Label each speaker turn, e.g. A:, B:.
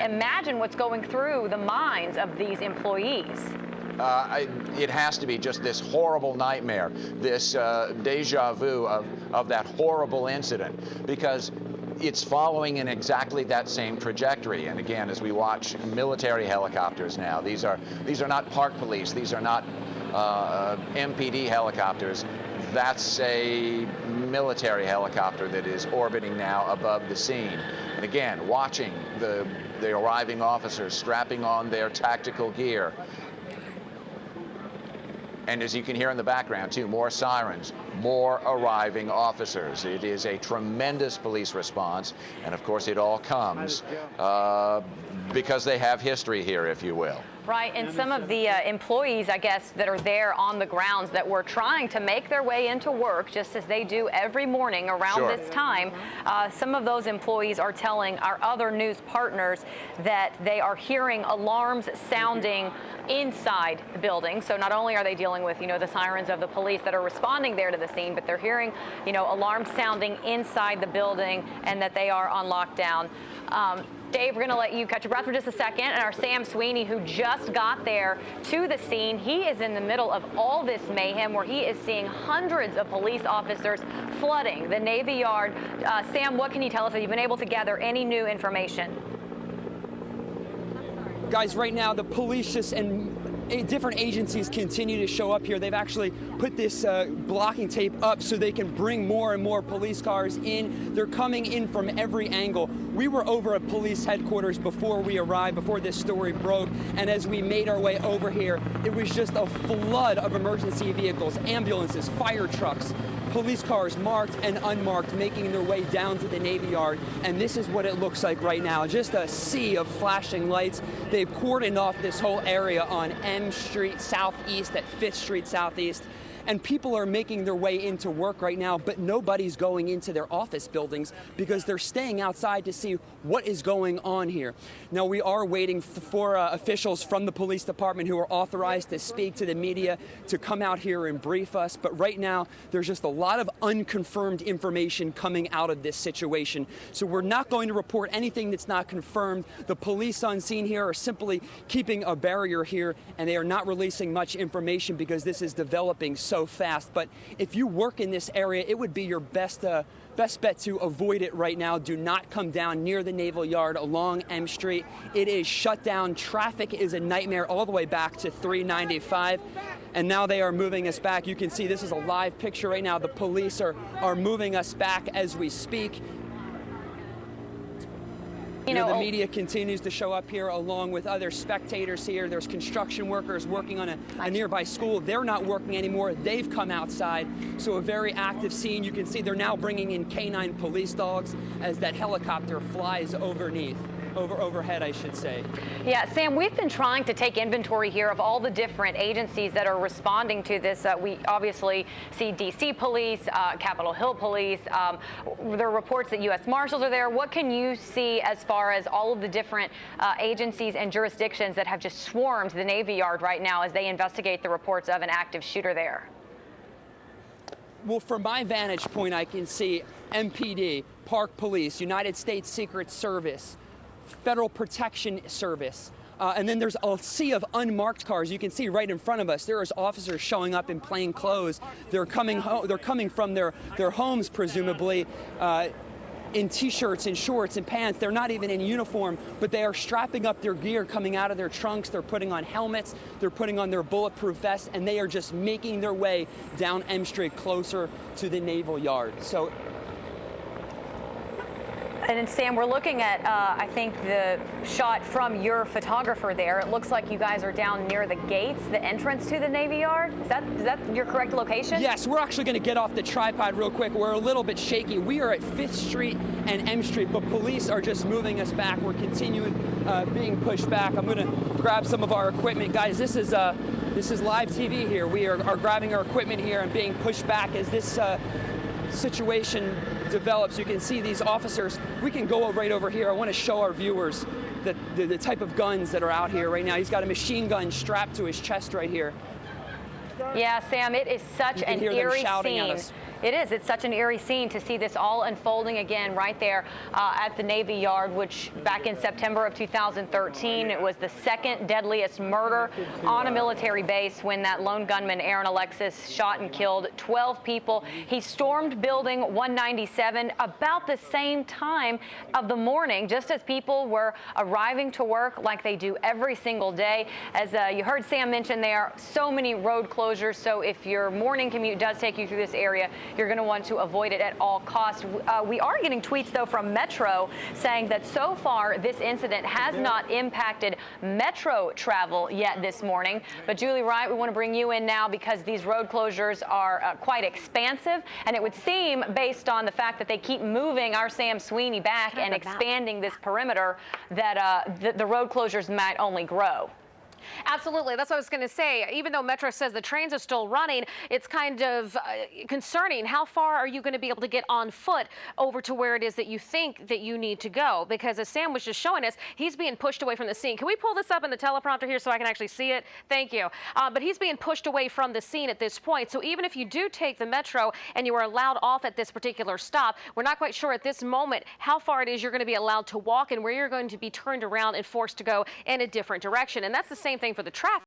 A: imagine what's going through the minds of these employees.
B: It has to be just this horrible nightmare, this deja vu of that horrible incident, because it's following in exactly that same trajectory. And again, as we watch military helicopters now, these are not park police, these are not MPD helicopters. That's a military helicopter that is orbiting now above the scene. And again, watching the arriving officers strapping on their tactical gear. And as you can hear in the background, too, more sirens, more arriving officers. It is a tremendous police response, and of course it all comes because they have history here, if you will.
A: Right, and some of the employees, I guess, that are there on the grounds that were trying to make their way into work, just as they do every morning around this time, some of those employees are telling our other news partners that they are hearing alarms sounding inside the building. So not only are they dealing with, the sirens of the police that are responding there to the scene, but they're hearing, alarms sounding inside the building, and that they are on lockdown. Dave, we're going to let you catch your breath for just a second. And our Sam Sweeney, who just got there to the scene, he is in the middle of all this mayhem where he is seeing hundreds of police officers flooding the Navy Yard. Sam, what can you tell us? Have you been able to gather any new information?
C: Guys, right now the police and different agencies continue to show up here. They've actually put this blocking tape up so they can bring more and more police cars in. They're coming in from every angle. We were over at police headquarters before we arrived, before this story broke, and as we made our way over here, it was just a flood of emergency vehicles, ambulances, fire trucks, police cars marked and unmarked making their way down to the Navy Yard, and this is what it looks like right now. Just a sea of flashing lights. They've cordoned off this whole area on M Street Southeast at 5th Street Southeast. And people are making their way into work right now, but nobody's going into their office buildings because they're staying outside to see what is going on here. Now, we are waiting for officials from the police department who are authorized to speak to the media to come out here and brief us. But right now, there's just a lot of unconfirmed information coming out of this situation. So we're not going to report anything that's not confirmed. The police on scene here are simply keeping a barrier here, and they are not releasing much information because this is developing so fast. But if you work in this area, it would be your best bet to avoid it right now. Do not come down near the Naval Yard along M Street. It is shut down. Traffic is a nightmare all the way back to 395. And now they are moving us back. You can see this is a live picture right now. The police are moving us back as we speak. The media continues to show up here along with other spectators here. There's construction workers working on a nearby school. They're not working anymore. They've come outside. So a very active scene. You can see they're now bringing in canine police dogs as that helicopter flies overhead, I should say.
A: Yeah, Sam, we've been trying to take inventory here of all the different agencies that are responding to this. We obviously see D.C. police, Capitol Hill police. There are reports that U.S. Marshals are there. What can you see as far as all of the different agencies and jurisdictions that have just swarmed the Navy Yard right now as they investigate the reports of an active shooter there?
C: Well, from my vantage point, I can see MPD, Park Police, United States Secret Service, Federal Protection Service, and then there's a sea of unmarked cars. You can see right in front of us, there is officers showing up in plain clothes. They're coming from their homes, presumably, in T-shirts and shorts and pants. They're not even in uniform, but they are strapping up their gear coming out of their trunks. They're putting on helmets. They're putting on their bulletproof vests, and they are just making their way down M Street closer to the Naval Yard. So.
A: And then, Sam, we're looking at, I think, the shot from your photographer there. It looks like you guys are down near the gates, the entrance to the Navy Yard. Is that your correct location?
C: Yes, we're actually going to get off the tripod real quick. We're a little bit shaky. We are at 5th Street and M Street, but police are just moving us back. We're continuing being pushed back. I'm going to grab some of our equipment. Guys, this is live TV here. We are grabbing our equipment here and being pushed back as this situation develops. You can see these officers. We can go right over here. I want to show our viewers the type of guns that are out here right now. He's got a machine gun strapped to his chest right here.
A: Yeah, Sam, it is such an eerie scene. It is. It's such an eerie scene to see this all unfolding again right there at the Navy Yard, which back in September of 2013, it was the second deadliest murder on a military base when that lone gunman, Aaron Alexis, shot and killed 12 people. He stormed building 197 about the same time of the morning, just as people were arriving to work like they do every single day. As you heard Sam mention, there are so many road closures, so if your morning commute does take you through this area, you're going to want to avoid it at all costs. We are getting tweets, though, from Metro saying that so far this incident has not impacted Metro travel yet this morning. But Julie Wright, we want to bring you in now because these road closures are quite expansive, and it would seem, based on the fact that they keep moving our Sam Sweeney back and expanding this perimeter, that the road closures might only grow.
D: Absolutely. That's what I was going to say. Even though Metro says the trains are still running, it's kind of concerning. How far are you going to be able to get on foot over to where it is that you think that you need to go? Because as Sam was just showing us, he's being pushed away from the scene. Can we pull this up in the teleprompter here so I can actually see it? Thank you. But he's being pushed away from the scene at this point. So even if you do take the Metro and you are allowed off at this particular stop, we're not quite sure at this moment how far it is you're going to be allowed to walk and where you're going to be turned around and forced to go in a different direction. And that's the same thing for the traffic.